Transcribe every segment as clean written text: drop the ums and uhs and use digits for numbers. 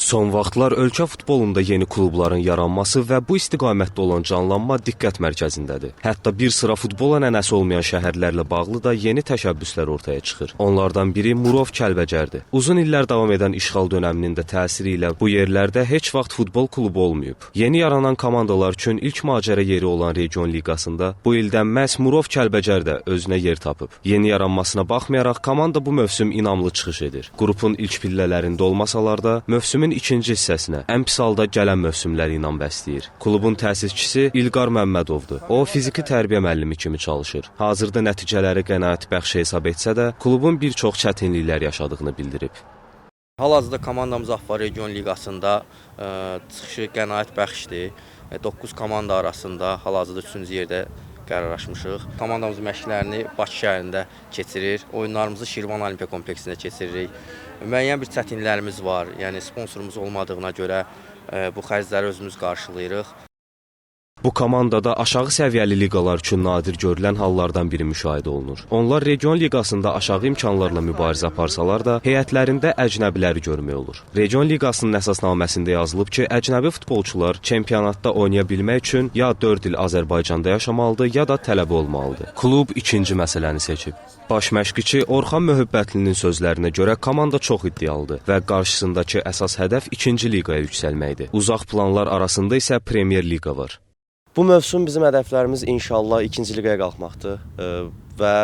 Son vaxtlar ölkə futbolunda yeni klubların yaranması və bu istiqamətdə olan canlanma diqqət mərkəzindədir. Hətta bir sıra futbola nənəsi olmayan şəhərlərlə bağlı da yeni təşəbbüslər ortaya çıxır. Onlardan biri Murov Kəlbəcərdir. Uzun illər davam edən işğal dönəminin də təsiri ilə bu yerlərdə heç vaxt futbol klubu olmayıb. Yeni yaranan komandalar üçün ilk macəra yeri olan Region Liqasında bu ildən məhz Murov Kəlbəcər də özünə yer tapıb. Yeni yaranmasına baxmayaraq komanda bu mövsüm inamlı çıxış edir. Qrupun ilk pillələrində olmasalar da mövsümün ikinci hissəsinə, ən pis halda gələn mövsümləri ilə bəsləyir. Klubun təsisçisi İlqar Məmmədovdur. O, fiziki tərbiyə müəllimi kimi çalışır. Hazırda nəticələri qənaətbəxş hesab etsə də, klubun bir çox çətinliklər yaşadığını bildirib. Hal-hazırda komandamız Afar Region Liqasında çıxışı qənaətbəxşdir. 9 komanda arasında hal-hazırda 3-cü yerdə qərarlaşmışıq. Komandamız məşqlərini Bakı şəhərində keçirir. Oyunlarımızı Şirvan Olimpiya kompleksində keçiririk. Müəyyən bir çətinliklərimiz var. Yəni sponsorumuz olmadığına görə bu xərcləri özümüz qarşılayırıq. Bu komandada aşağı səviyyəli liqalar üçün nadir görülən hallardan biri müşahidə olunur. Onlar Region Liqasında aşağı imkanlarla mübarizə aparsalar da, heyətlərində əcnəbiləri görmək olur. Region Liqasının əsasnaməsində yazılıb ki, əcnəbi futbolçular çempionatda oynaya bilmək üçün ya 4 il Azərbaycanda yaşamalıdır, ya da tələbə olmalıdır. Klub ikinci məsələni seçib. Baş məşqçi Orxan Möhübbətlinin sözlərinə görə komanda çox iddialıdır və qarşısındakı əsas hədəf ikinci liqaya yüksəlməkdir. Uzaq planlar arasında isə Premier Liqa var. Bu mövsüm bizim hədəflərimiz inşallah ikinci liqaya qalxmaqdır və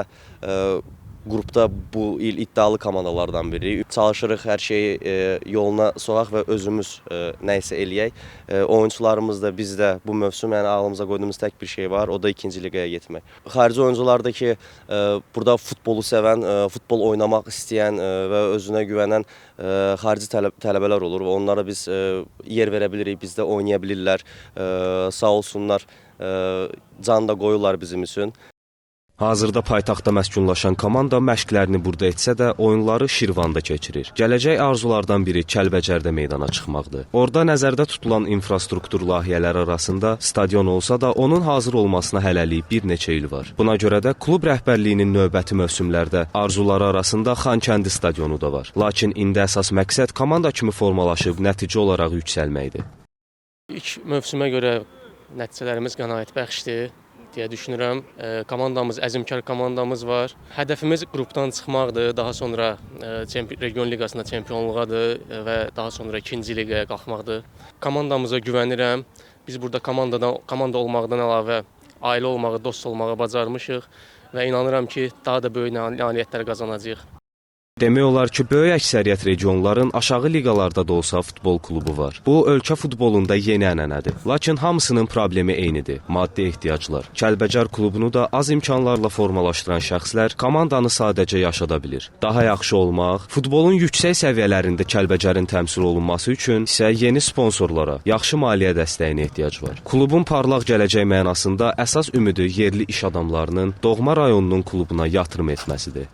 qrupda bu il iddialı komandalardan biri. Çalışırıq hər şeyi yoluna soğaq və özümüz nə isə eləyək. Oyuncularımız da biz də bu mövsüm ağlımıza qoyduğumuz tək bir şey var, o da ikinci liqaya getmək. Xarici oyuncular da ki, burada futbolu sevən, futbol oynamaq istəyən və özünə güvənən xarici tələbələr olur və onlara biz yer verə bilirik, bizdə oynaya bilirlər. Sağ olsunlar, can da qoyurlar bizim üçün. Hazırda paytaxtda məskunlaşan komanda məşqlərini burada etsə də oyunları Şirvanda keçirir. Gələcək arzulardan biri Kəlbəcərdə meydana çıxmaqdır. Orada nəzərdə tutulan infrastruktur layihələri arasında stadion olsa da onun hazır olmasına hələlik bir neçə il var. Buna görə də klub rəhbərliyinin növbəti mövsümlərdə arzuları arasında Xankəndi stadionu da var. Lakin indi əsas məqsəd komanda kimi formalaşıb nəticə olaraq yüksəlməkdir. İlk mövsümə görə nəticələrimiz qənaətbəxşdir deyə düşünürəm. Komandamız, əzmkar komandamız var. Hədəfimiz qrupdan çıxmaqdır, daha sonra Region Liqasında çempionluğadır və daha sonra ikinci liqaya qalxmaqdır. Komandamıza güvənirəm. Biz burada komanda olmaqdan əlavə ailə olmağı, dost olmağı bacarmışıq və inanıram ki, daha da böyük nailiyyətlər qazanacağıq. Demək olar ki, böyük əksəriyyət regionların aşağı liqalarda da olsa futbol klubu var. Bu, ölkə futbolunda yeni ənənədir. Lakin hamısının problemi eynidir, maddi ehtiyaclar. Kəlbəcər klubunu da az imkanlarla formalaşdıran şəxslər komandanı sadəcə yaşada bilir. Daha yaxşı olmaq, futbolun yüksək səviyyələrində Kəlbəcərin təmsil olunması üçün isə yeni sponsorlara, yaxşı maliyyə dəstəyinə ehtiyac var. Klubun parlaq gələcək mənasında əsas ümidi yerli iş adamlarının doğma rayonunun klubuna yatırım etməsidir.